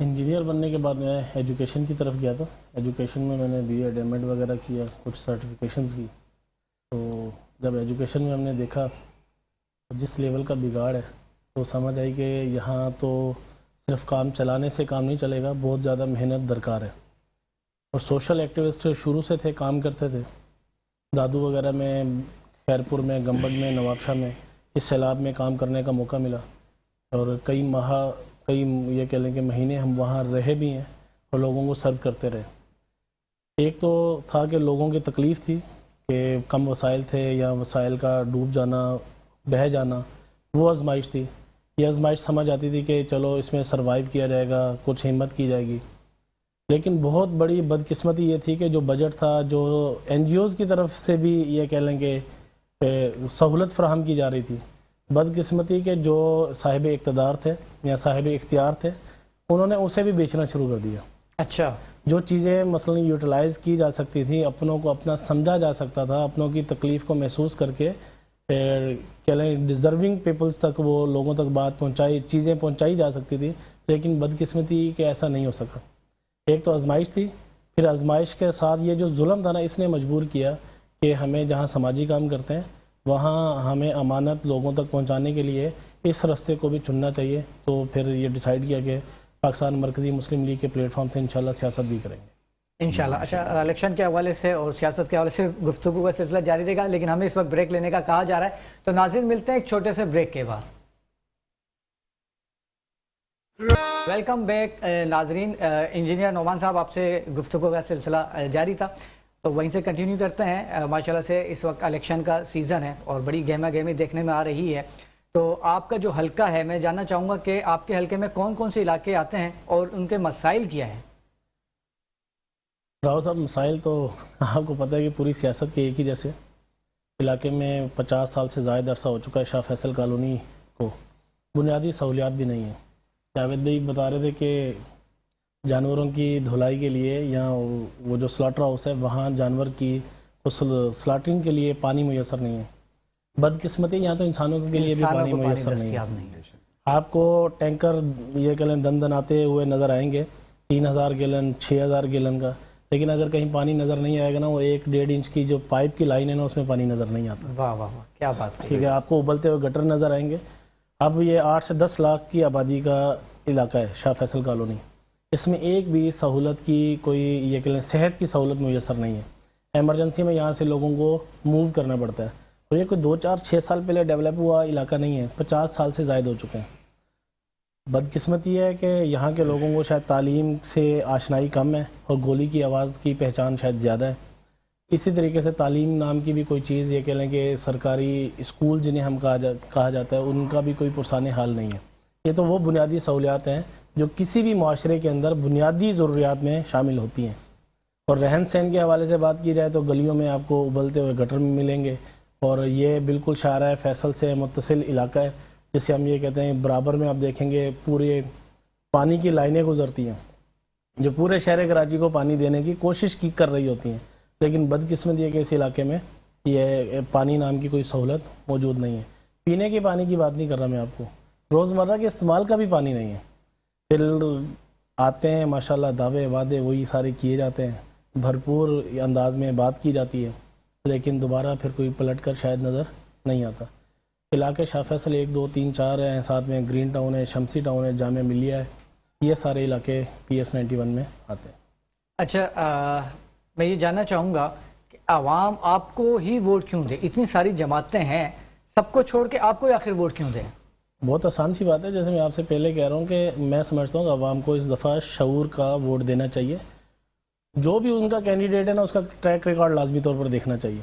Engineer بننے کے بعد میں ایجوکیشن کی طرف گیا تھا. ایجوکیشن میں نے بی ایڈ ایم ایڈ وغیرہ کیا, کچھ سرٹیفکیشنز کی. تو جب ایجوکیشن میں ہم نے دیکھا جس لیول کا بگاڑ ہے تو سمجھ آئی کہ یہاں تو صرف کام چلانے سے کام نہیں چلے گا, بہت زیادہ محنت درکار ہے. اور سوشل ایکٹیوسٹ شروع سے تھے, کام کرتے تھے دادو وغیرہ میں, خیرپور میں, گمبد میں, نواب شاہ میں. اس سیلاب میں کام کرنے کا موقع ملا اور کئی یہ کہہ لیں کہ مہینے ہم وہاں رہے بھی ہیں اور لوگوں کو سرو کرتے رہے. ایک تو تھا کہ لوگوں کی تکلیف تھی کہ کم وسائل تھے یا وسائل کا ڈوب جانا, بہہ جانا, وہ آزمائش تھی. یہ آزمائش سمجھ آتی تھی کہ چلو اس میں سروائیو کیا جائے گا, کچھ ہمت کی جائے گی. لیکن بہت بڑی بدقسمتی یہ تھی کہ جو بجٹ تھا, جو این جی اوز کی طرف سے بھی یہ کہہ لیں کہ سہولت فراہم کی جا رہی تھی, بدقسمتی کہ جو صاحب اقتدار تھے یا صاحب اختیار تھے انہوں نے اسے بھی بیچنا شروع کر دیا. اچھا, جو چیزیں مثلا یوٹیلائز کی جا سکتی تھی, اپنوں کو اپنا سمجھا جا سکتا تھا, اپنوں کی تکلیف کو محسوس کر کے کہہ لیں ڈیزرونگ پیپلز تک وہ لوگوں تک بات چیزیں پہنچائی جا سکتی تھی. لیکن بدقسمتی کہ ایسا نہیں ہو سکا. ایک تو آزمائش تھی, پھر آزمائش کے ساتھ یہ جو ظلم تھا نا, اس نے مجبور کیا کہ ہمیں جہاں سماجی کام کرتے ہیں وہاں ہمیں امانت لوگوں تک پہنچانے کے لیے اس راستے کو بھی چننا چاہیے. تو پھر یہ ڈیسائیڈ کیا کہ پاکستان مرکزی مسلم لیگ کے پلیٹ فارم سے انشاءاللہ سیاست بھی کریں گے انشاءاللہ. اچھا, الیکشن کے حوالے سے اور سیاست کے حوالے سے گفتگو کا سلسلہ جاری رہے گا, لیکن ہمیں اس وقت بریک لینے کا کہا جا رہا ہے. تو ناظرین ملتے ہیں ایک چھوٹے سے بریک کے بعد. ویلکم بیک ناظرین. انجینئر نعمان صاحب, آپ سے گفتگو کا سلسلہ جاری تھا تو وہیں سے کنٹینیو کرتے ہیں. ماشاءاللہ سے اس وقت الیکشن کا سیزن ہے اور بڑی گہما گہمی دیکھنے میں آ رہی ہے. تو آپ کا جو حلقہ ہے, میں جاننا چاہوں گا کہ آپ کے حلقے میں کون کون سے علاقے آتے ہیں اور ان کے مسائل کیا ہیں؟ راؤ صاحب, مسائل تو آپ کو پتہ ہے کہ پوری سیاست کے ایک ہی جیسے. علاقے میں 50 سال سے زائد عرصہ ہو چکا ہے شاہ فیصل کالونی کو بنیادی سہولیات بھی نہیں ہیں. جاوید بھائی بتا رہے تھے کہ جانوروں کی دھلائی کے لیے یا وہ جو سلاٹر ہاؤس ہے وہاں جانور کی سلاٹرنگ کے لیے پانی میسر نہیں ہے. بدقسمتی یہاں تو انسانوں کے لیے بھی پانی میسر نہیں ہے. آپ کو ٹینکر یہ کہہ لیں دن آتے ہوئے نظر آئیں گے 3000 گیلن 6000 گیلن کا, لیکن اگر کہیں پانی نظر نہیں آئے گا نا, وہ 1-1.5 انچ کی جو پائپ کی لائن ہے نا, اس میں پانی نظر نہیں آتا. واہ واہ واہ, کیا بات ہے. ٹھیک ہے, آپ کو ابلتے ہوئے گٹر نظر آئیں گے. اب یہ 8 سے 10 لاکھ کی آبادی کا علاقہ ہے شاہ فیصل کالونی. اس میں ایک بھی سہولت کی کوئی یہ کہہ لیں صحت کی سہولت میسر نہیں ہے. ایمرجنسی میں یہاں سے لوگوں کو موو کرنا پڑتا ہے. اور یہ کوئی 2-4-6 سال پہلے ڈیولپ ہوا علاقہ نہیں ہے, 50 سال سے زائد ہو چکے ہیں. بدقسمتی یہ ہے کہ یہاں کے لوگوں کو شاید تعلیم سے آشنائی کم ہے اور گولی کی آواز کی پہچان شاید زیادہ ہے. اسی طریقے سے تعلیم نام کی بھی کوئی چیز یہ کہہ لیں کہ سرکاری اسکول جنہیں ہم کہا جاتا ہے, ان کا بھی کوئی پرسان حال نہیں ہے. یہ تو وہ بنیادی سہولیات ہیں جو کسی بھی معاشرے کے اندر بنیادی ضروریات میں شامل ہوتی ہیں. اور رہن سہن کے حوالے سے بات کی جائے تو گلیوں میں آپ کو ابلتے ہوئے گٹر میں ملیں گے, اور یہ بالکل شاہراہ فیصل سے متصل علاقہ ہے, جسے ہم یہ کہتے ہیں برابر میں آپ دیکھیں گے پورے پانی کی لائنیں گزرتی ہیں جو پورے شہر کراچی کو پانی دینے کی کوشش کر رہی ہوتی ہیں. لیکن بدقسمتی ہے کہ اس علاقے میں یہ پانی نام کی کوئی سہولت موجود نہیں ہے. پینے کے پانی کی بات نہیں کر رہا میں آپ کو, روزمرہ کے استعمال کا بھی پانی نہیں ہے. پھر آتے ہیں ماشاءاللہ دعوے وعدے وہی سارے کیے جاتے ہیں, بھرپور انداز میں بات کی جاتی ہے, لیکن دوبارہ پھر کوئی پلٹ کر شاید نظر نہیں آتا. علاقے شاہ فیصل 1 2 3 4 ہیں, ساتھ میں گرین ٹاؤن ہے, شمسی ٹاؤن ہے, جامعہ ملیہ ہے, یہ سارے علاقے PS 91 میں آتے ہیں. اچھا, میں یہ جاننا چاہوں گا کہ عوام آپ کو ہی ووٹ کیوں دے؟ اتنی ساری جماعتیں ہیں, سب کو چھوڑ کے آپ کو آخر ووٹ کیوں دیں؟ بہت آسان سی بات ہے. جیسے میں آپ سے پہلے کہہ رہا ہوں کہ میں سمجھتا ہوں کہ عوام کو اس دفعہ شعور کا ووٹ دینا چاہیے. جو بھی ان کا کینڈیڈیٹ ہے نا, اس کا ٹریک ریکارڈ لازمی طور پر دیکھنا چاہیے.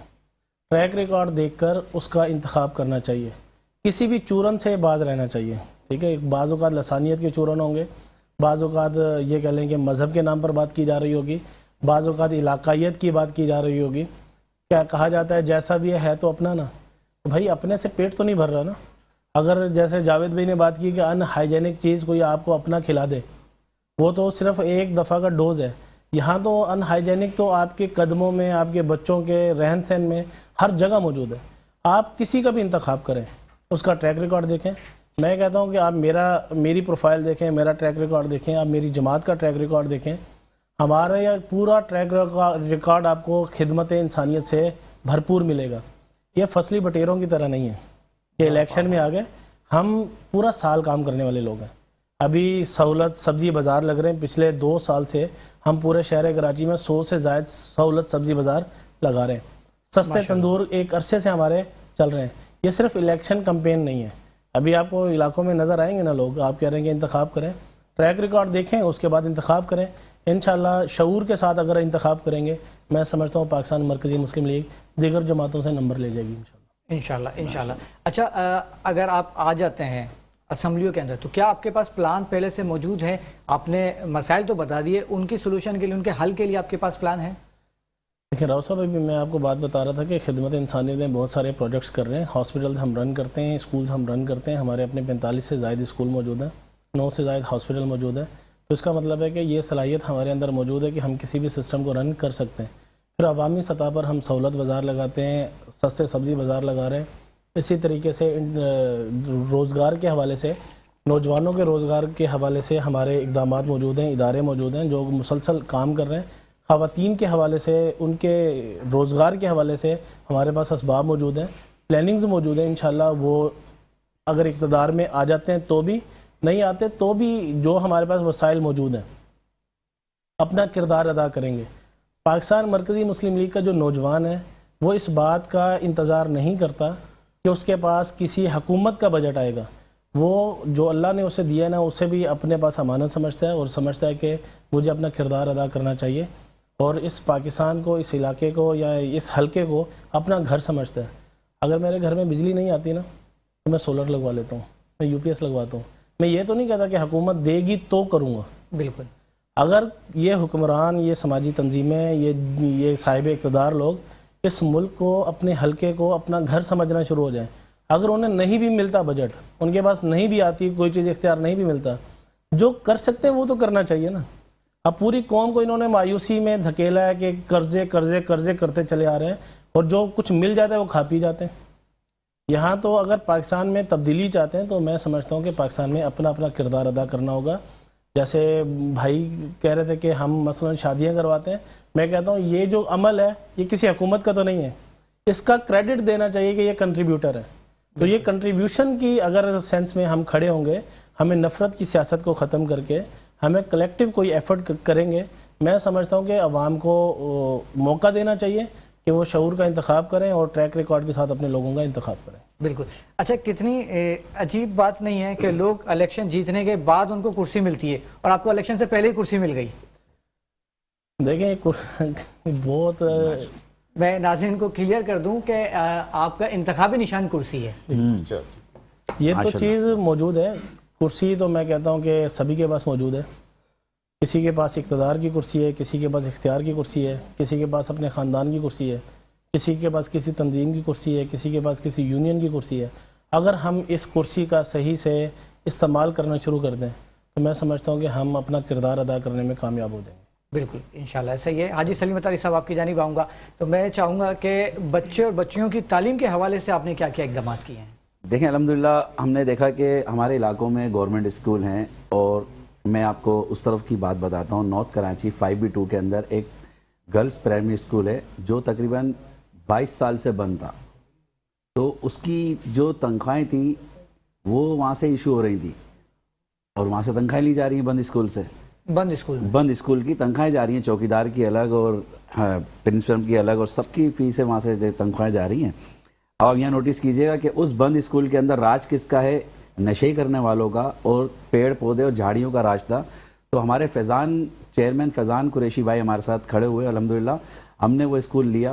ٹریک ریکارڈ دیکھ کر اس کا انتخاب کرنا چاہیے. کسی بھی چورن سے باز رہنا چاہیے. ٹھیک ہے, بعض اوقات لسانیت کے چورن ہوں گے, بعض اوقات یہ کہہ لیں کہ مذہب کے نام پر بات کی جا رہی ہوگی, بعض اوقات علاقائیت کی بات کی جا رہی ہوگی. کیا کہا جاتا ہے جیسا بھی ہے تو اپنا نا, بھائی اپنے سے پیٹ تو نہیں بھر رہا نا. اگر جیسے جاوید بھائی نے بات کی کہ ان ہائیجینک چیز کوئی آپ کو اپنا کھلا دے, وہ تو صرف ایک دفعہ کا ڈوز ہے. یہاں تو ان ہائیجینک تو آپ کے قدموں میں, آپ کے بچوں کے رہن سہن میں ہر جگہ موجود ہے. آپ کسی کا بھی انتخاب کریں, اس کا ٹریک ریکارڈ دیکھیں, میں کہتا ہوں کہ آپ میری پروفائل دیکھیں، میرا ٹریک ریکارڈ دیکھیں، آپ میری جماعت کا ٹریک ریکارڈ دیکھیں، ہمارا یہ پورا ٹریک ریکارڈ آپ کو خدمت انسانیت سے بھرپور ملے گا. یہ فصلی بٹیروں کی طرح نہیں ہے کہ الیکشن میں آ گئے. ہم پورا سال کام کرنے والے لوگ ہیں. ابھی سہولت سبزی بازار لگ رہے ہیں، پچھلے 2 سال سے ہم پورے شہر کراچی میں 100 سے زائد سہولت سبزی بازار لگا رہے ہیں. سستے تندور ایک عرصے سے ہمارے چل رہے ہیں. یہ صرف الیکشن کمپین نہیں ہے. ابھی آپ کو علاقوں میں نظر آئیں گے نا لوگ، آپ کہہ رہے ہیں کہ انتخاب کریں، ٹریک ریکارڈ دیکھیں، اس کے بعد انتخاب کریں. انشاءاللہ شعور کے ساتھ اگر انتخاب کریں گے، میں سمجھتا ہوں پاکستان مرکزی مسلم لیگ دیگر جماعتوں سے نمبر لے جائے گی انشاءاللہ. اچھا، اگر آپ آ جاتے ہیں اسمبلیوں کے اندر تو کیا آپ کے پاس پلان پہلے سے موجود ہے؟ آپ نے مسائل تو بتا دیے، ان کی سولوشن کے لیے، ان کے حل کے لیے آپ کے پاس پلان ہے؟ دیکھیں راؤ صاحب، ابھی میں آپ کو بات بتا رہا تھا کہ خدمت انسانیت میں بہت سارے پروجیکٹس کر رہے ہیں. ہاسپٹل ہم رن کرتے ہیں، اسکول ہم رن کرتے ہیں. ہمارے اپنے 45 سے زائد اسکول موجود ہیں، 9 سے زائد ہاسپٹل موجود ہیں. تو اس کا مطلب ہے کہ یہ صلاحیت ہمارے اندر موجود ہے کہ ہم کسی بھی سسٹم کو رن کر سکتے ہیں. پھر عوامی سطح پر ہم سہولت بازار لگاتے ہیں، سستے سبزی بازار لگا رہے ہیں. اسی طریقے سے روزگار کے حوالے سے، نوجوانوں کے روزگار کے حوالے سے ہمارے اقدامات موجود ہیں، ادارے موجود ہیں جو مسلسل کام کر رہے ہیں. خواتین کے حوالے سے، ان کے روزگار کے حوالے سے ہمارے پاس اسباب موجود ہیں، پلاننگز موجود ہیں. انشاءاللہ وہ اگر اقتدار میں آ جاتے ہیں تو بھی، نہیں آتے تو بھی جو ہمارے پاس وسائل موجود ہیں اپنا کردار ادا کریں گے. پاکستان مرکزی مسلم لیگ کا جو نوجوان ہے وہ اس بات کا انتظار نہیں کرتا کہ اس کے پاس کسی حکومت کا بجٹ آئے گا. وہ جو اللہ نے اسے دیا نا، اسے بھی اپنے پاس امانت سمجھتا ہے اور سمجھتا ہے کہ مجھے اپنا کردار ادا کرنا چاہیے، اور اس پاکستان کو، اس علاقے کو یا اس حلقے کو اپنا گھر سمجھتا ہے. اگر میرے گھر میں بجلی نہیں آتی نا تو میں سولر لگوا لیتا ہوں، میں UPS لگواتا ہوں. میں یہ تو نہیں کہتا کہ حکومت دے گی تو کروں گا. بالکل. اگر یہ حکمران، یہ سماجی تنظیمیں، یہ صاحب اقتدار لوگ اس ملک کو، اپنے حلقے کو اپنا گھر سمجھنا شروع ہو جائیں، اگر انہیں نہیں بھی ملتا بجٹ، ان کے پاس نہیں بھی آتی کوئی چیز، اختیار نہیں بھی ملتا، جو کر سکتے ہیں وہ تو کرنا چاہیے نا. اب پوری قوم کو انہوں نے مایوسی میں دھکیلا ہے کہ قرضے قرضے قرضے کرتے چلے آ رہے ہیں، اور جو کچھ مل جاتا ہے وہ کھا پی جاتے ہیں. یہاں تو اگر پاکستان میں تبدیلی چاہتے ہیں تو میں سمجھتا ہوں کہ پاکستان میں اپنا اپنا کردار ادا کرنا ہوگا. جیسے بھائی کہہ رہے تھے کہ ہم مثلا شادیاں کرواتے ہیں، میں کہتا ہوں یہ جو عمل ہے یہ کسی حکومت کا تو نہیں ہے، اس کا کریڈٹ دینا چاہیے کہ یہ کنٹریبیوٹر ہے. تو یہ کنٹریبیوشن کی اگر سینس میں ہم کھڑے ہوں گے، ہمیں نفرت کی سیاست کو ختم کر کے ہمیں کلیکٹیو کوئی ایفرٹ کریں گے، میں سمجھتا ہوں کہ عوام کو موقع دینا چاہیے کہ وہ شعور کا انتخاب کریں اور ٹریک ریکارڈ کے ساتھ اپنے لوگوں کا انتخاب کریں. بالکل. اچھا، کتنی عجیب بات نہیں ہے کہ لوگ الیکشن جیتنے کے بعد ان کو کرسی ملتی ہے اور آپ کو الیکشن سے پہلے ہی کرسی مل گئی. دیکھیں بہت، میں ناظرین کو کلیئر کر دوں کہ آپ کا انتخابی نشان کرسی ہے. یہ تو چیز موجود ہے. کرسی تو میں کہتا ہوں کہ سبھی کے پاس موجود ہے. کسی کے پاس اقتدار کی کرسی ہے، کسی کے پاس اختیار کی کرسی ہے، کسی کے پاس اپنے خاندان کی کرسی ہے، کسی کے پاس کسی تنظیم کی کرسی ہے، کسی کے پاس کسی یونین کی کرسی ہے. اگر ہم اس کرسی کا صحیح سے استعمال کرنا شروع کر دیں تو میں سمجھتا ہوں کہ ہم اپنا کردار ادا کرنے میں کامیاب ہو جائیں گے. بالکل، انشاءاللہ ایسا ہی ہے. حاجی سلیم اتاری صاحب، آپ کی جانب آؤں گا تو میں چاہوں گا کہ بچے اور بچیوں کی تعلیم کے حوالے سے آپ نے کیا کیا اقدامات کیے ہیں؟ دیکھیں الحمدللہ ہم نے دیکھا کہ ہمارے علاقوں میں گورنمنٹ اسکول ہیں، اور میں آپ کو اس طرف کی بات بتاتا ہوں. نارتھ کراچی 5B2 کے اندر ایک گرلز پرائمری اسکول ہے جو تقریباً 22 سال سے بند تھا. تو اس کی جو تنخواہیں تھیں وہ وہاں سے ایشو ہو رہی تھیں، اور وہاں سے تنخواہیں لی جا رہی ہیں بند اسکول سے. بند اسکول کی تنخواہیں جا رہی ہیں، چوکیدار کی الگ اور پرنسپل کی الگ، اور سب کی فیسیں وہاں سے تنخواہیں جا رہی ہیں. اب یہاں نوٹس کیجئے گا کہ اس بند اسکول کے اندر راج کس کا ہے؟ نشے کرنے والوں کا اور پیڑ پودے اور جھاڑیوں کا راج تھا. تو ہمارے چیئرمین فیضان قریشی بھائی ہمارے ساتھ کھڑے ہوئے. الحمدللہ ہم نے وہ اسکول لیا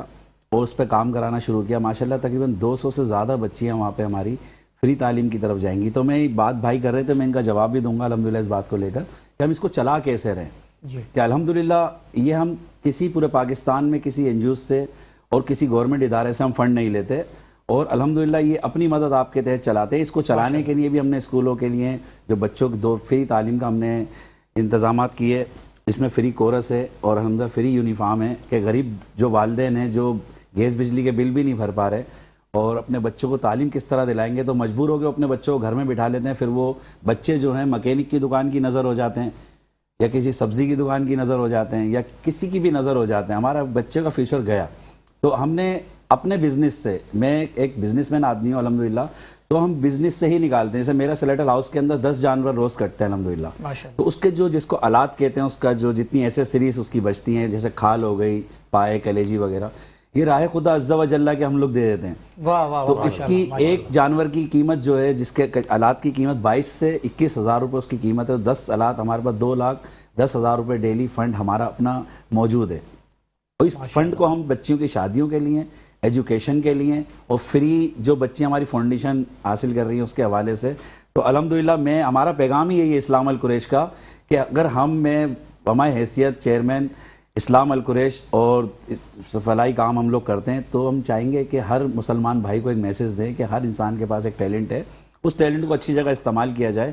اور اس پہ کام کرانا شروع کیا. ماشاءاللہ تقریباً 200 سے زیادہ بچیاں وہاں پہ ہماری فری تعلیم کی طرف جائیں گی. تو میں بات بھائی کر رہے تھے، میں ان کا جواب بھی دوں گا الحمدللہ اس بات کو لے کر کہ ہم اس کو چلا کیسے رہیں. کہ الحمدللہ یہ ہم کسی پورے پاکستان میں کسی NGOs سے اور کسی گورنمنٹ ادارے سے ہم فنڈ نہیں لیتے، اور الحمدللہ یہ اپنی مدد آپ کے تحت چلاتے ہیں. اس کو چلانے کے لیے بھی ہم نے اسکولوں کے لیے جو بچوں کی 2 فری تعلیم کا ہم نے انتظامات کیے. اس میں فری کورس ہے اور الحمدللہ فری یونیفارم ہے کہ غریب جو والدین ہیں جو گیس بجلی کے بل بھی نہیں بھر پا رہے اور اپنے بچوں کو تعلیم کس طرح دلائیں گے، تو مجبور ہو کے اپنے بچوں کو گھر میں بٹھا لیتے ہیں. پھر وہ بچے جو ہیں مکینک کی دکان کی نظر ہو جاتے ہیں، یا کسی سبزی کی دکان کی نظر ہو جاتے ہیں، یا کسی کی بھی نظر ہو جاتے ہیں. ہمارا بچے کا فیوچر گیا. تو ہم نے اپنے بزنس سے، میں ایک بزنس مین آدمی ہوں الحمدللہ، تو ہم بزنس سے ہی نکالتے ہیں. جیسے میرا سلیٹر ہاؤس کے اندر 10 جانور روز کٹتے ہیں الحمدللہ. تو اس کے جو جس کو آلات کہتے ہیں، اس کا جو جتنی ایسیسریز اس کی بچتی ہیں، جیسے کھال ہو گئی، پائے، کلیجی وغیرہ، یہ راہ خدا عز و جل کے ہم لوگ دے دیتے ہیں. واہ واہ. تو اس کی ایک جانور کی قیمت جو ہے، جس کے آلات کی قیمت 22 سے 21,000 روپے اس کی قیمت ہے. 10 آلات ہمارے پاس 2,10,000 روپے ڈیلی فنڈ ہمارا اپنا موجود ہے. تو اس فنڈ کو ہم بچیوں کی شادیوں کے لیے، ایجوکیشن کے لیے، اور فری جو بچیاں ہماری فاؤنڈیشن حاصل کر رہی ہیں اس کے حوالے سے. تو الحمدللہ ہمارا پیغام ہی یہی ہے اسلام القریش کا، کہ اگر ہماری حیثیت چیئرمین اسلام القریش اور فلاحی کام ہم لوگ کرتے ہیں، تو ہم چاہیں گے کہ ہر مسلمان بھائی کو ایک میسج دیں کہ ہر انسان کے پاس ایک ٹیلنٹ ہے، اس ٹیلنٹ کو اچھی جگہ استعمال کیا جائے.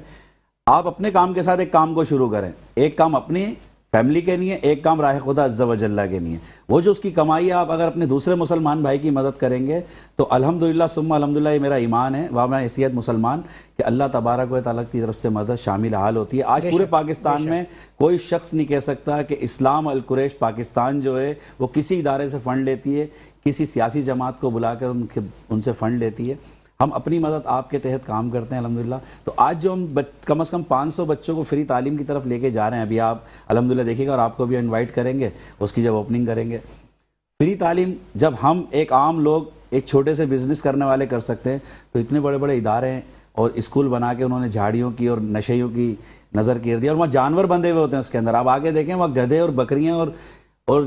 آپ اپنے کام کے ساتھ ایک کام کو شروع کریں، ایک کام اپنی فیملی کے لیے، ایک کام راہ خدا عز و جل کے لیے. وہ جو اس کی کمائی ہے، آپ اگر اپنے دوسرے مسلمان بھائی کی مدد کریں گے تو الحمدللہ ثم الحمدللہ، یہ میرا ایمان ہے و میں حیثیت مسلمان، کہ اللہ تبارک و تعالیٰ کی طرف سے مدد شامل حال ہوتی ہے. آج پورے پاکستان میں کوئی شخص نہیں کہہ سکتا کہ اسلام القریش پاکستان جو ہے وہ کسی ادارے سے فنڈ لیتی ہے، کسی سیاسی جماعت کو بلا کر ان سے فنڈ لیتی ہے. ہم اپنی مدد آپ کے تحت کام کرتے ہیں الحمدللہ. تو آج جو ہم کم از کم 500 بچوں کو فری تعلیم کی طرف لے کے جا رہے ہیں، ابھی آپ الحمدللہ دیکھیے گا، اور آپ کو بھی انوائٹ کریں گے اس کی جب اوپننگ کریں گے. فری تعلیم جب ہم ایک عام لوگ ایک چھوٹے سے بزنس کرنے والے کر سکتے ہیں، تو اتنے بڑے بڑے ادارے اور اسکول بنا کے انہوں نے جھاڑیوں کی اور نشیوں کی نظر گیر دی، اور وہاں جانور بندھے ہوئے ہوتے ہیں اس کے اندر. آپ آگے دیکھیں وہاں گدھے اور بکریاں اور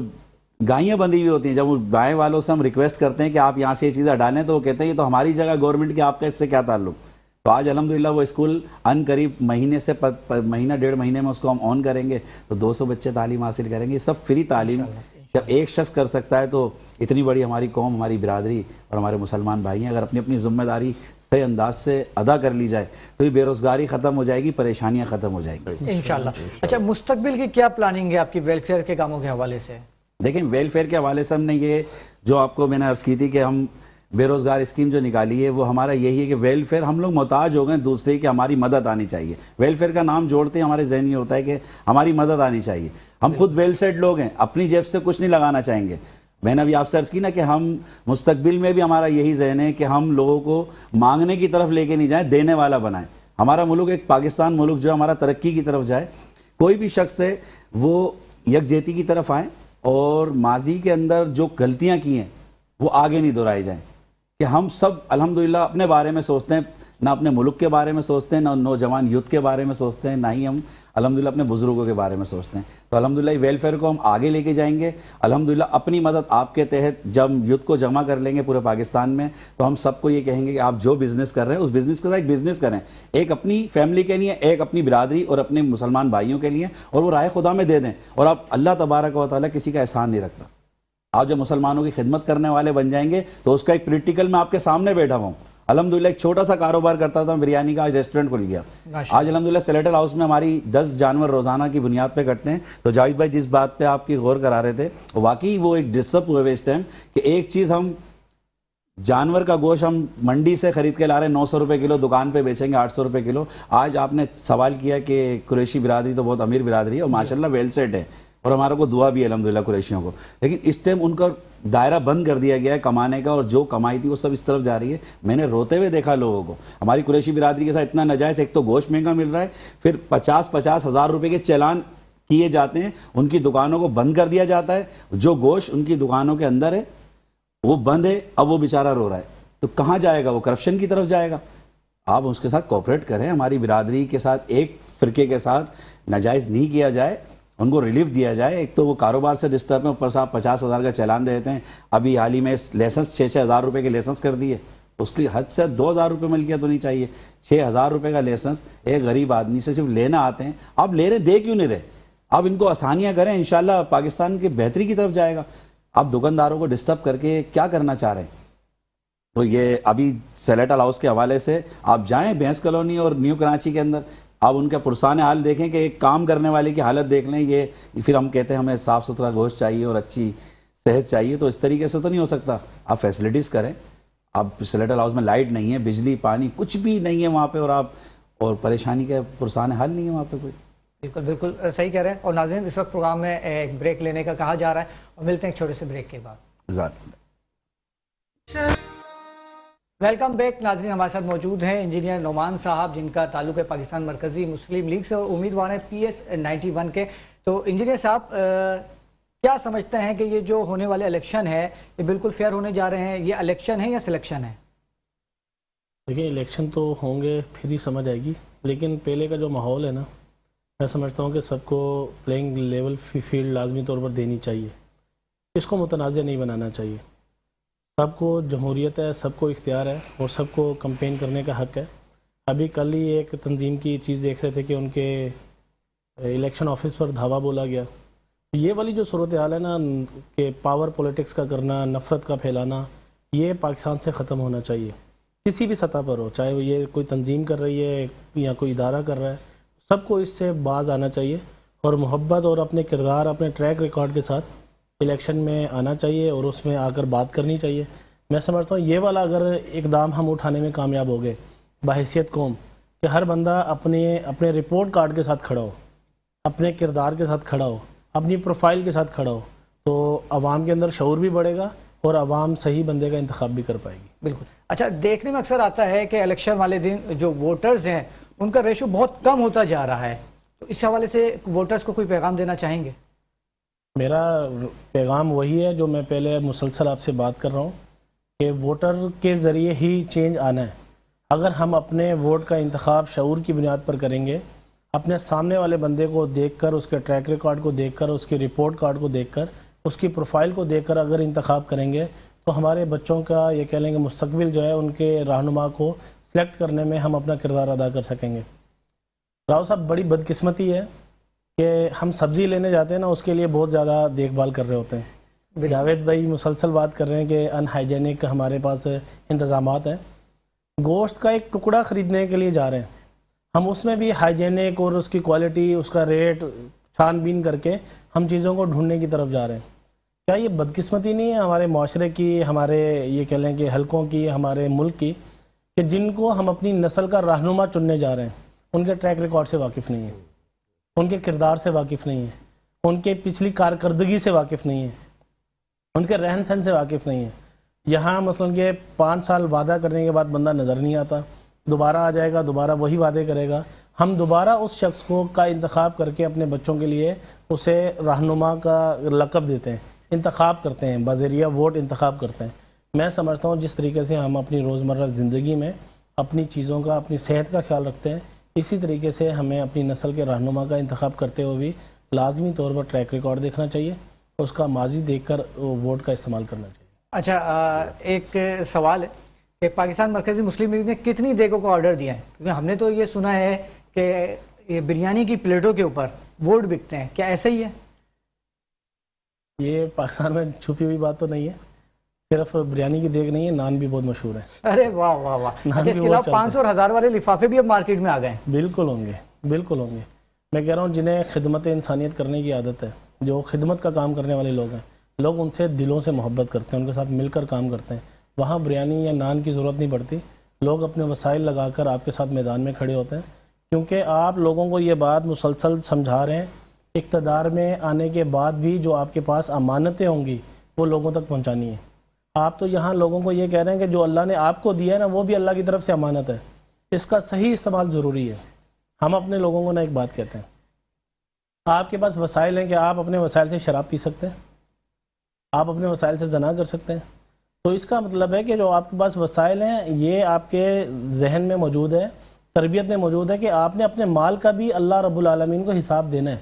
گائیاں بندھی ہوئی ہوتی ہیں. جب گائے والوں سے ہم ریکویسٹ کرتے ہیں کہ آپ یہاں سے یہ چیزیں ڈالیں، تو وہ کہتے ہیں یہ تو ہماری جگہ گورنمنٹ کی، آپ کا اس سے کیا تعلق. تو آج الحمدللہ وہ اسکول ان قریب مہینہ 1.5 مہینے میں اس کو ہم آن کریں گے، تو 200 بچے تعلیم حاصل کریں گے. یہ سب فری تعلیم جب ایک شخص کر سکتا ہے، تو اتنی بڑی ہماری قوم، ہماری برادری اور ہمارے مسلمان بھائی ہیں، اگر اپنی اپنی ذمہ داری صحیح انداز سے ادا کر لی جائے تو یہ بے روزگاری ختم ہو جائے گی، پریشانیاں ختم ہو جائیں گی انشاءاللہ. اچھا، مستقبل کی کیا پلاننگ ہے آپ کی ویلفیئر کے کاموں کے حوالے سے؟ دیکھیں، ویلفیئر کے حوالے سے ہم نے یہ جو آپ کو میں نے عرض کی تھی کہ ہم بے روزگار اسکیم جو نکالی ہے، وہ ہمارا یہی ہے کہ ویلفیئر، ہم لوگ محتاج ہو گئے دوسرے کی، ہماری مدد آنی چاہیے. ویلفیئر کا نام جوڑتے ہیں ہمارے ذہن یہ ہوتا ہے کہ ہماری مدد آنی چاہیے. ہم خود ویل سیٹ لوگ ہیں، اپنی جیب سے کچھ نہیں لگانا چاہیں گے. میں نے ابھی آپ سے عرض کی نا کہ ہم مستقبل میں بھی ہمارا یہی ذہن ہے کہ ہم لوگوں کو مانگنے کی طرف لے کے نہیں جائیں، دینے والا بنائیں. ہمارا ملک ایک پاکستان ملک جو ہمارا ترقی کی طرف جائے. کوئی بھی شخص ہے وہ یکجہتی کی طرف آئیں، اور ماضی کے اندر جو غلطیاں کی ہیں وہ آگے نہیں دہرائی جائیں. کہ ہم سب الحمدللہ اپنے بارے میں سوچتے ہیں، نہ اپنے ملک کے بارے میں سوچتے ہیں، نہ نوجوان یوتھ کے بارے میں سوچتے ہیں، نہ ہی ہم الحمدللہ اپنے بزرگوں کے بارے میں سوچتے ہیں. تو الحمدللہ ویلفیئر کو ہم آگے لے کے جائیں گے. الحمدللہ اپنی مدد آپ کے تحت جب یوتھ کو جمع کر لیں گے پورے پاکستان میں، تو ہم سب کو یہ کہیں گے کہ آپ جو بزنس کر رہے ہیں اس بزنس کے ساتھ ایک بزنس کریں، ایک اپنی فیملی کے لیے، ایک اپنی برادری اور اپنے مسلمان بھائیوں کے لیے، اور وہ رائے خدا میں دے دیں. اور آپ اللہ تبارک و تعالیٰ کسی کا احسان نہیں رکھتا. آپ جب مسلمانوں کی خدمت کرنے والے بن جائیں گے تو اس کا ایک پریکٹیکل میں آپ کے سامنے بیٹھا ہوں. الحمدللہ ایک چھوٹا سا کاروبار کرتا تھا بریانی کا، آج ریسٹورنٹ کھل گیا. آج الحمدللہ سلیٹر ہاؤس میں ہماری 10 جانور روزانہ کی بنیاد پہ کٹتے ہیں. تو جاوید بھائی جس بات پہ آپ کی غور کرا رہے تھے، واقعی وہ ایک ڈسٹرب ہوئے اس ٹائم کہ ایک چیز ہم جانور کا گوشت ہم منڈی سے خرید کے لا رہے ہیں 900 روپے کلو، دکان پہ بیچیں گے 800 روپے کلو. آج آپ نے سوال کیا کہ قریشی برادری تو بہت امیر برادری ہے اور ماشاءاللہ ویل سیٹ ہے، اور ہمارا کو دعا بھی ہے الحمدللہ قریشیوں کو. لیکن اس ٹائم ان کا دائرہ بند کر دیا گیا ہے کمانے کا، اور جو کمائی تھی وہ سب اس طرف جا رہی ہے. میں نے روتے ہوئے دیکھا لوگوں کو. ہماری قریشی برادری کے ساتھ اتنا ناجائز، ایک تو گوشت مہنگا مل رہا ہے، پھر 50 ہزار روپے کے چالان کیے جاتے ہیں، ان کی دکانوں کو بند کر دیا جاتا ہے. جو گوشت ان کی دکانوں کے اندر ہے وہ بند ہے، اب وہ بیچارہ رو رہا ہے. تو کہاں جائے گا؟ وہ کرپشن کی طرف جائے گا. آپ اس کے ساتھ کوآپریٹ کریں، ہماری برادری کے ساتھ ایک فرقے کے ساتھ ناجائز نہیں کیا جائے، ان کو ریلیف دیا جائے. ایک تو وہ کاروبار سے ڈسٹرب ہیں، اوپر سے آپ 50,000 کا چالان دیتے ہیں. ابھی حال ہی میں لائسنس 6,000 روپے کے لائسنس کر دیے. اس کی حد سے 2,000 روپے ملکیت ہونی چاہیے. 6,000 روپے کا لائسنس ایک غریب آدمی سے صرف لینا آتے ہیں. آپ لے رہے، دے کیوں نہیں رہے؟ آپ ان کو آسانیاں کریں، انشاءاللہ پاکستان کی بہتری کی طرف جائے گا. آپ دکانداروں کو ڈسٹرب کر کے کیا کرنا چاہ رہے ہیں؟ تو یہ ابھی سلیٹر ہاؤس کے حوالے سے آپ جائیں بھینس کالونی اور نیو کراچی کے اندر، آپ ان کا پرسان حال دیکھیں کہ ایک کام کرنے والے کی حالت دیکھ لیں. یہ پھر ہم کہتے ہیں ہمیں صاف ستھرا گوشت چاہیے اور اچھی صحت چاہیے، تو اس طریقے سے تو نہیں ہو سکتا. آپ فیسلٹیز کریں. اب سلیٹر ہاؤس میں لائٹ نہیں ہے، بجلی پانی کچھ بھی نہیں ہے وہاں پہ، اور پریشانی کا پرسان حل نہیں ہے وہاں پہ کوئی. بالکل بالکل صحیح کہہ رہے ہیں. اور ناظرین اس وقت پروگرام میں ایک بریک لینے کا کہا جا رہا ہے اور ملتے ہیں ایک چھوٹے سے بریک کے بعد. Welcome back. ناظرین ہمارے ساتھ موجود ہیں انجینئر نعمان صاحب جن کا تعلق ہے پاکستان مرکزی مسلم لیگ سے اور امیدوار ہیں PS91 کے. تو انجینئر صاحب کیا سمجھتے ہیں کہ یہ جو ہونے والے الیکشن ہے یہ بالکل فیئر ہونے جا رہے ہیں؟ یہ الیکشن ہے یا سلیکشن ہے؟ دیکھیں الیکشن تو ہوں گے پھر ہی سمجھ آئے گی، لیکن پہلے کا جو ماحول ہے نا، میں سمجھتا ہوں کہ سب کو پلینگ لیول فیلڈ لازمی طور پر دینی چاہیے. اس کو متنازع نہیں بنانا چاہیے. سب کو جمہوریت ہے، سب کو اختیار ہے اور سب کو کمپین کرنے کا حق ہے. ابھی کل ہی ایک تنظیم کی چیز دیکھ رہے تھے کہ ان کے الیکشن آفس پر دھاوا بولا گیا. یہ والی جو صورتحال ہے نا کہ پاور پولیٹکس کا کرنا، نفرت کا پھیلانا، یہ پاکستان سے ختم ہونا چاہیے. کسی بھی سطح پر ہو، چاہے وہ یہ کوئی تنظیم کر رہی ہے یا کوئی ادارہ کر رہا ہے، سب کو اس سے باز آنا چاہیے اور محبت اور اپنے کردار، اپنے ٹریک ریکارڈ کے ساتھ الیکشن میں آنا چاہیے اور اس میں آ کر بات کرنی چاہیے. میں سمجھتا ہوں یہ والا اگر اقدام ہم اٹھانے میں کامیاب ہو گئے بحیثیت قوم کہ ہر بندہ اپنے رپورٹ کارڈ کے ساتھ کھڑا ہو، اپنے کردار کے ساتھ کھڑا ہو، اپنی پروفائل کے ساتھ کھڑا ہو، تو عوام کے اندر شعور بھی بڑھے گا اور عوام صحیح بندے کا انتخاب بھی کر پائے گی. بالکل. اچھا دیکھنے میں اکثر آتا ہے کہ الیکشن والے دن جو ووٹرز ہیں ان کا ریشو بہت کم ہوتا جا رہا ہے، تو اس حوالے سے ووٹرز کو کوئی پیغام دینا چاہیں گے؟ میرا پیغام وہی ہے جو میں پہلے مسلسل آپ سے بات کر رہا ہوں کہ ووٹر کے ذریعے ہی چینج آنا ہے. اگر ہم اپنے ووٹ کا انتخاب شعور کی بنیاد پر کریں گے، اپنے سامنے والے بندے کو دیکھ کر، اس کے ٹریک ریکارڈ کو دیکھ کر، اس کی رپورٹ کارڈ کو دیکھ کر، اس کی پروفائل کو دیکھ کر اگر انتخاب کریں گے تو ہمارے بچوں کا یہ کہہ لیں کہ مستقبل جو ہے ان کے رہنما کو سلیکٹ کرنے میں ہم اپنا کردار ادا کر سکیں گے. راؤ صاحب بڑی بدقسمتی ہے کہ ہم سبزی لینے جاتے ہیں نا، اس کے لیے بہت زیادہ دیکھ بھال کر رہے ہوتے ہیں. جاوید بھائی مسلسل بات کر رہے ہیں کہ ان ہائیجینک ہمارے پاس انتظامات ہیں. گوشت کا ایک ٹکڑا خریدنے کے لیے جا رہے ہیں، ہم اس میں بھی ہائیجینک اور اس کی کوالٹی، اس کا ریٹ چھان بین کر کے ہم چیزوں کو ڈھونڈنے کی طرف جا رہے ہیں. کیا یہ بدقسمتی نہیں ہے ہمارے معاشرے کی، ہمارے یہ کہہ لیں کہ حلقوں کی، ہمارے ملک کی، کہ جن کو ہم اپنی نسل کا رہنما چننے جا رہے ہیں ان کے ٹریک ریکارڈ سے واقف نہیں ہیں، ان کے کردار سے واقف نہیں ہیں، ان کے پچھلی کارکردگی سے واقف نہیں ہیں، ان کے رہن سہن سے واقف نہیں ہیں. یہاں مثلا کہ 5 سال وعدہ کرنے کے بعد بندہ نظر نہیں آتا، دوبارہ آ جائے گا، دوبارہ وہی وعدے کرے گا. ہم دوبارہ اس شخص کا انتخاب کر کے اپنے بچوں کے لیے اسے رہنما کا لقب دیتے ہیں، انتخاب کرتے ہیں، بذریعہ ووٹ انتخاب کرتے ہیں. میں سمجھتا ہوں جس طریقے سے ہم اپنی روزمرہ زندگی میں اپنی چیزوں کا، اپنی صحت کا خیال رکھتے ہیں، اسی طریقے سے ہمیں اپنی نسل کے رہنما کا انتخاب کرتے ہوئے بھی لازمی طور پر ٹریک ریکارڈ دیکھنا چاہیے، اس کا ماضی دیکھ کر ووٹ کا استعمال کرنا چاہیے. اچھا ایک سوال ہے کہ پاکستان مرکزی مسلم لیگ نے کتنی دیگوں کو آرڈر دیا ہے؟ کیونکہ ہم نے تو یہ سنا ہے کہ یہ بریانی کی پلیٹوں کے اوپر ووٹ بکتے ہیں، کیا ایسا ہی ہے؟ یہ پاکستان میں چھپی ہوئی بات تو نہیں ہے، صرف بریانی کی دیگ نہیں ہے، نان بھی بہت مشہور ہے. ارے واہ واہ واہ. اچھا اس کے علاوہ 500 اور 1000 والے لفافے بھی اب مارکیٹ میں آ گئے ہیں. بالکل ہوں گے، بالکل ہوں گے. میں کہہ رہا ہوں جنہیں خدمت انسانیت کرنے کی عادت ہے، جو خدمت کا کام کرنے والے لوگ ہیں، لوگ ان سے دلوں سے محبت کرتے ہیں، ان کے ساتھ مل کر کام کرتے ہیں. وہاں بریانی یا نان کی ضرورت نہیں پڑتی، لوگ اپنے وسائل لگا کر آپ کے ساتھ میدان میں کھڑے ہوتے ہیں، کیونکہ آپ لوگوں کو یہ بات مسلسل سمجھا رہے ہیں. اقتدار میں آنے کے بعد بھی جو آپ کے پاس امانتیں ہوں گی وہ لوگوں تک پہنچانی ہیں. آپ تو یہاں لوگوں کو یہ کہہ رہے ہیں کہ جو اللہ نے آپ کو دیا ہے نا وہ بھی اللہ کی طرف سے امانت ہے، اس کا صحیح استعمال ضروری ہے. ہم اپنے لوگوں کو نا ایک بات کہتے ہیں، آپ کے پاس وسائل ہیں کہ آپ اپنے وسائل سے شراب پی سکتے ہیں، آپ اپنے وسائل سے زنا کر سکتے ہیں. تو اس کا مطلب ہے کہ جو آپ کے پاس وسائل ہیں یہ آپ کے ذہن میں موجود ہے، تربیت میں موجود ہے کہ آپ نے اپنے مال کا بھی اللہ رب العالمین کو حساب دینا ہے.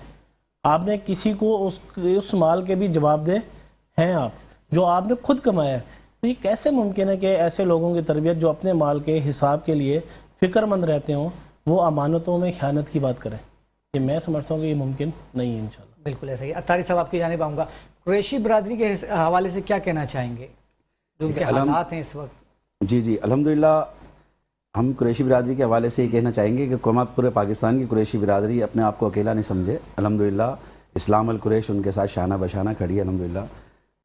آپ نے کسی کو اس مال کے بھی جواب دے ہیں آپ جو آپ نے خود کمایا ہے. تو یہ کیسے ممکن ہے کہ ایسے لوگوں کی تربیت جو اپنے مال کے حساب کے لیے فکر مند رہتے ہوں وہ امانتوں میں خیانت کی بات کریں؟ یہ میں سمجھتا ہوں کہ یہ ممکن نہیں ہے انشاءاللہ. بالکل ایسا ہی. اتاری صاحب آپ کی جانب آؤں گا، قریشی برادری کے حوالے سے کیا کہنا چاہیں گے جو ان کے حالات ہیں اس وقت؟ جی الحمدللہ ہم قریشی برادری کے حوالے سے یہ کہنا چاہیں گے کہ پورے پاکستان کی قریشی برادری اپنے آپ کو اکیلا نہیں سمجھے. الحمدللہ اسلام القریش ان کے ساتھ شانہ بشانہ کھڑی ہے الحمدللہ.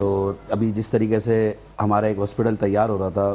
تو ابھی جس طریقے سے ہمارا ایک ہاسپٹل تیار ہو رہا تھا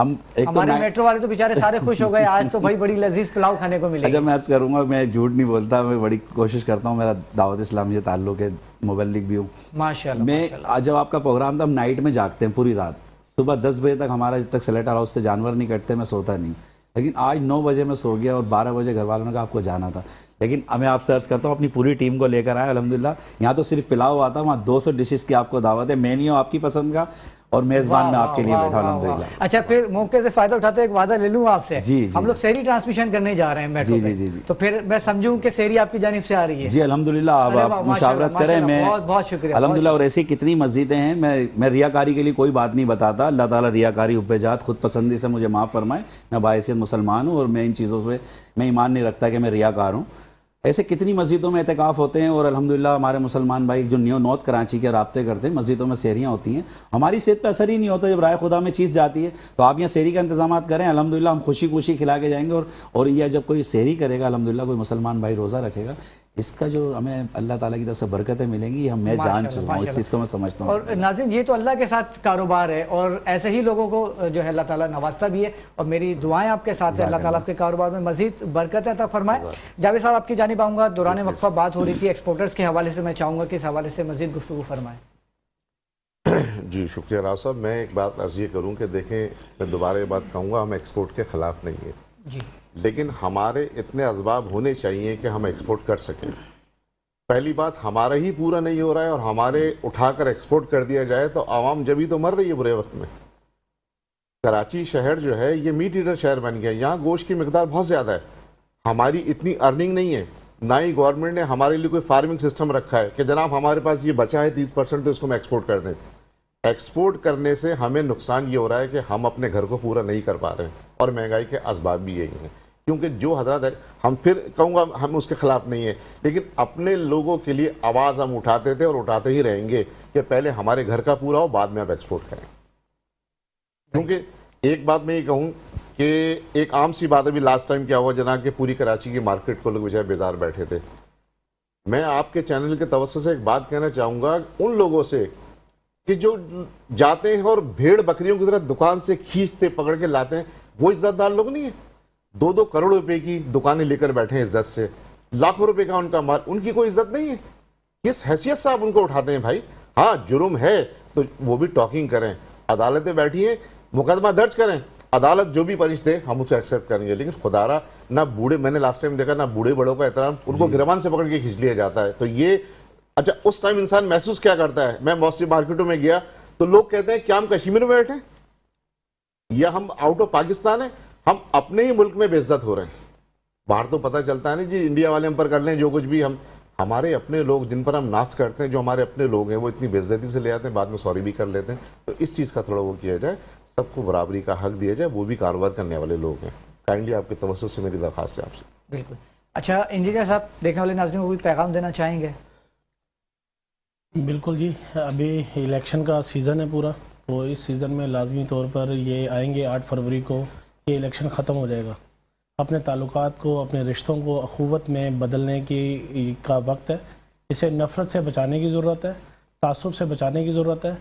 ہم ایک تو ہمارے میٹرو والے تو بیچارے سارے خوش ہو گئے آج تو بھائی بڑی لذیذ پلاؤ کھانے کو ملے اچھا میں عرض کروں گا، میں جھوٹ نہیں بولتا، میں بڑی کوشش کرتا ہوں، میرا دعوت اسلامی سے تعلق ہے، مبلغ بھی ہوں ماشاءاللہ میں۔ ماشاءاللہ۔ جب آپ کا پروگرام تھا ہم نائٹ میں جاگتے ہیں پوری رات، صبح 10 بجے تک ہمارا جب تک سلیٹر ہاؤس سے جانور نہیں کٹتے میں سوتا نہیں، لیکن آج 9 بجے میں سو گیا اور 12 بجے گھر والوں نے کہا آپ کو جانا تھا، لیکن میں آپ سے عرض کرتا ہوں اپنی پوری ٹیم کو لے کر آیا الحمدللہ۔ یہاں تو صرف پلاؤ آتا، وہاں 200 ڈشز کی آپ کو دعوت ہے، مینیو آپ کی پسند کا اور میزبان میں آپ کے لیے بیٹھا الحمدللہ۔ اچھا پھر موقع سے فائدہ اٹھاتے ایک وعدہ لے لوں آپ سے، جی جی ہم لوگ سحری ٹرانسمیشن کرنے جا رہے ہیں میٹرو پہ، تو پھر میں سمجھوں کہ سحری آپ کی جانب سے آ رہی ہے؟ جی الحمدللہ، اب آپ مشاورت کریں، میں بہت بہت شکریہ الحمدللہ۔ اور ایسی کتنی مسجدیں ہیں، میں ریاکاری کے لیے کوئی بات نہیں بتاتا، اللہ تعالیٰ ریاکاری حبیجات خود پسندی سے مجھے معاف فرمائے، میں باحثیت مسلمان ہوں اور میں ان چیزوں سے میں ایمان نہیں رکھتا کہ میں ریاکار ہوں۔ ایسے کتنی مسجدوں میں اعتکاف ہوتے ہیں اور الحمدللہ ہمارے مسلمان بھائی جو نیو نارتھ کراچی کے رابطے کرتے ہیں، مسجدوں میں سحریاں ہوتی ہیں، ہماری صحت پہ اثر ہی نہیں ہوتا جب رائے خدا میں چیز جاتی ہے، تو آپ یہاں سحری کا انتظامات کریں الحمدللہ، ہم خوشی خوشی کھلا کے جائیں گے۔ اور یہ جب کوئی سحری کرے گا الحمدللہ، کوئی مسلمان بھائی روزہ رکھے گا، اس کا جو ہمیں اللہ تعالیٰ کی طرف سے برکتیں ملیں گی، میں جان چکا ہوں، اس چیز کو میں سمجھتا ہوں۔ اور ناظرین یہ تو اللہ کے ساتھ کاروبار ہے اور ایسے ہی لوگوں کو جو ہے اللہ تعالیٰ نوازتا بھی ہے، اور میری دعائیں آپ کے ساتھ ہیں، اللہ تعالیٰ آپ کے کاروبار میں مزید برکت عطا فرمائے۔ جاوید صاحب آپ کی جانب آؤں گا، دوران وقفہ بات ہو رہی تھی ایکسپورٹرز کے حوالے سے، میں چاہوں گا کہ اس حوالے سے مزید گفتگو فرمائیں۔ جی شکریہ راؤ صاحب، میں ایک بات عرض یہ کروں کہ دیکھیں، میں دوبارہ یہ بات کہوں گا، ہم ایکسپورٹ کے خلاف نہیں ہیں، جی لیکن ہمارے اتنے اسباب ہونے چاہیے کہ ہم ایکسپورٹ کر سکیں۔ پہلی بات ہمارا ہی پورا نہیں ہو رہا ہے اور ہمارے اٹھا کر ایکسپورٹ کر دیا جائے تو عوام جبھی تو مر رہی ہے برے وقت میں۔ کراچی شہر جو ہے یہ میٹ ایٹر شہر بن گیا، یہاں گوشت کی مقدار بہت زیادہ ہے، ہماری اتنی ارننگ نہیں ہے، نہ ہی گورنمنٹ نے ہمارے لیے کوئی فارمنگ سسٹم رکھا ہے کہ جناب ہمارے پاس یہ بچا ہے 30% تو اس کو ہم ایکسپورٹ کر دیں۔ ایکسپورٹ کرنے سے ہمیں نقصان یہ ہو رہا ہے کہ ہم اپنے گھر کو پورا نہیں کر پا رہے ہیں، اور مہنگائی کے اسباب بھی یہی ہیں، کیونکہ جو حضرات ہے، ہم پھر کہوں گا ہم اس کے خلاف نہیں ہیں، لیکن اپنے لوگوں کے لیے آواز ہم اٹھاتے تھے اور اٹھاتے ہی رہیں گے کہ پہلے ہمارے گھر کا پورا ہو، بعد میں آپ ایکسپورٹ کریں۔ کیونکہ ایک بات میں یہ کہوں کہ ایک عام سی بات ابھی لاسٹ ٹائم کیا ہوا جناب کہ پوری کراچی کی مارکیٹ کو لوگ بجائے بیزار بیٹھے تھے۔ میں آپ کے چینل کے توسط سے ایک بات کہنا چاہوں گا ان لوگوں سے کہ جو جاتے ہیں اور بھیڑ بکریوں کی طرح دکان سے کھینچتے پکڑ کے لاتے ہیں، وہ عزت دار لوگ نہیں ہیں۔ 2-2 کروڑ روپے کی دکانیں لے کر بیٹھے ہیں عزت سے، لاکھوں روپے کا ان کا مال، ان کی کوئی عزت نہیں ہے۔ کس حیثیت سے آپ ان کو اٹھاتے ہیں بھائی؟ ہاں جرم ہے تو وہ بھی ٹاکنگ کریں، عدالتیں بیٹھی ہیں، مقدمہ درج کریں، عدالت جو بھی پنش دے ہم اسے ایکسیپٹ کریں گے، لیکن خدا را نہ بوڑھے، میں نے لاسٹ ٹائم دیکھا، نہ بوڑھے بڑوں کا احترام، ان کو گریبان سے پکڑ کے کھینچ لیا جاتا ہے۔ تو یہ اچھا اس ٹائم انسان محسوس کیا کرتا ہے؟ میں موسٹلی مارکیٹوں میں گیا تو لوگ کہتے ہیں کیا ہم کشمیر میں بیٹھے ہیں یا ہم آؤٹ آف پاکستان ہیں؟ ہم اپنے ہی ملک میں بے عزت ہو رہے ہیں۔ باہر تو پتہ چلتا ہے نہیں جی، انڈیا والے ہم پر کر لیں جو کچھ بھی، ہمارے اپنے لوگ جن پر ہم ناز کرتے ہیں، جو ہمارے اپنے لوگ ہیں، وہ اتنی بے عزتی سے لے آتے ہیں، بعد میں سوری بھی کر لیتے ہیں۔ تو اس چیز کا تھوڑا وہ کیا جائے، سب کو برابری کا حق دیا جائے، وہ بھی کاروبار کرنے والے لوگ ہیں۔ کائنڈلی آپ کے توسط سے میری درخواست ہے آپ سے۔ بالکل۔ اچھا انجینئر صاحب، دیکھنے والے ناظرین کو کوئی پیغام دینا چاہیں گے؟ بالکل جی، ابھی الیکشن کا سیزن ہے پورا، تو اس سیزن میں لازمی طور پر یہ آئیں گے 8 فروری کو یہ الیکشن ختم ہو جائے گا۔ اپنے تعلقات کو، اپنے رشتوں کو اخوت میں بدلنے کا وقت ہے۔ اسے نفرت سے بچانے کی ضرورت ہے، تعصب سے بچانے کی ضرورت ہے۔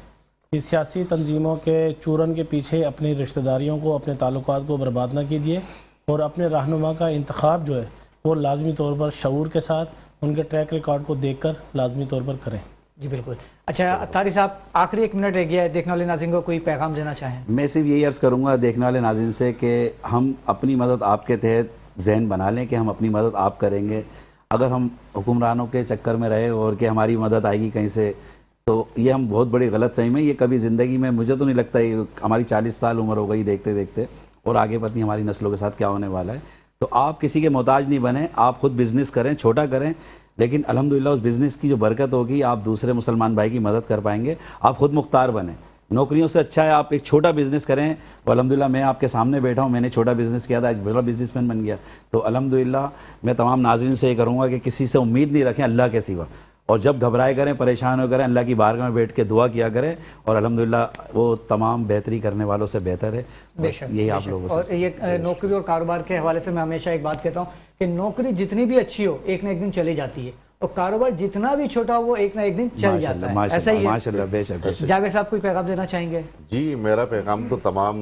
اس سیاسی تنظیموں کے چورن کے پیچھے اپنی رشتہ داریوں کو، اپنے تعلقات کو برباد نہ کیجیے، اور اپنے رہنما کا انتخاب جو ہے وہ لازمی طور پر شعور کے ساتھ ان کے ٹریک ریکارڈ کو دیکھ کر لازمی طور پر کریں۔ جی بالکل۔ اچھا اتاری صاحب، آخری 1 منٹ رہ گیا ہے، دیکھنے والے ناظرین کو کوئی پیغام دینا چاہیں؟ میں صرف یہی عرض کروں گا دیکھنے والے ناظرین سے کہ ہم اپنی مدد آپ کے تحت ذہن بنا لیں کہ ہم اپنی مدد آپ کریں گے۔ اگر ہم حکمرانوں کے چکر میں رہے اور کہ ہماری مدد آئے گی کہیں سے، تو یہ ہم بہت بڑی غلط فہمی ہے۔ یہ کبھی زندگی میں، مجھے تو نہیں لگتا، یہ ہماری 40 سال عمر ہو گئی دیکھتے دیکھتے، اور آگے پتہ نہیں ہماری نسلوں کے ساتھ کیا ہونے والا ہے۔ تو آپ کسی کے محتاج نہیں بنیں، آپ خود بزنس کریں، چھوٹا کریں، لیکن الحمدللہ اس بزنس کی جو برکت ہوگی، آپ دوسرے مسلمان بھائی کی مدد کر پائیں گے۔ آپ خود مختار بنیں، نوکریوں سے اچھا ہے آپ ایک چھوٹا بزنس کریں۔ تو الحمدللہ میں آپ کے سامنے بیٹھا ہوں، میں نے چھوٹا بزنس کیا تھا، آج بڑا بزنس مین بن گیا۔ تو الحمدللہ میں تمام ناظرین سے یہ کروں گا کہ کسی سے امید نہیں رکھیں اللہ کے سوا، اور جب گھبرائے کریں، پریشان ہو کریں، اللہ کی بارگاہ میں بیٹھ کے دعا کیا کریں، اور الحمدللہ وہ تمام بہتری کرنے والوں سے بہتر ہے۔ بس یہی آپ لوگوں سے۔ اور یہ نوکری اور کاروبار کے حوالے سے میں ہمیشہ ایک بات کہتا ہوں کہ نوکری جتنی بھی اچھی ہو ایک نہ ایک دن چلی جاتی ہے، اور کاروبار جتنا بھی چھوٹا ہو وہ ایک نہ ایک دن چل جاتا ہے، ایسا ہی ہے۔ ماشاءاللہ، بے شک۔ جاوید صاحب کوئی پیغام دینا چاہیں گے؟ جی میرا پیغام تو تمام